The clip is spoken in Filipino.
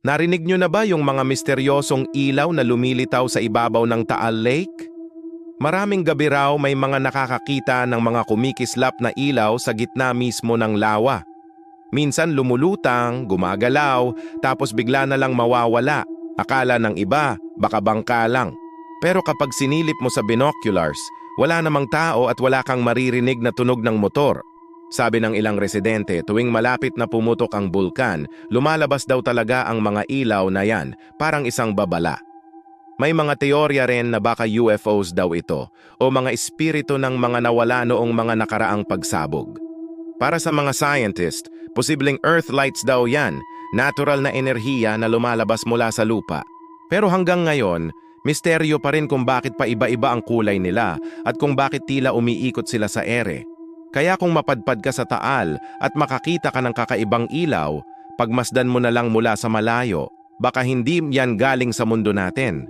Narinig nyo na ba yung mga misteryosong ilaw na lumilitaw sa ibabaw ng Taal Lake? Maraming gabi raw may mga nakakakita ng mga kumikislap na ilaw sa gitna mismo ng lawa. Minsan lumulutang, gumagalaw, tapos bigla na lang mawawala. Akala ng iba, baka bangka lang. Pero kapag sinilip mo sa binoculars, wala namang tao at wala kang maririnig na tunog ng motor. Sabi ng ilang residente, tuwing malapit na pumutok ang bulkan, lumalabas daw talaga ang mga ilaw na yan, parang isang babala. May mga teorya rin na baka UFOs daw ito o mga espiritu ng mga nawala noong mga nakaraang pagsabog. Para sa mga scientist, posibleng earth lights daw yan, natural na enerhiya na lumalabas mula sa lupa. Pero hanggang ngayon, misteryo pa rin kung bakit pa iba-iba ang kulay nila at kung bakit tila umiikot sila sa ere. Kaya kung mapadpad ka sa Taal at makakita ka ng kakaibang ilaw, pagmasdan mo na lang mula sa malayo, baka hindi yan galing sa mundo natin.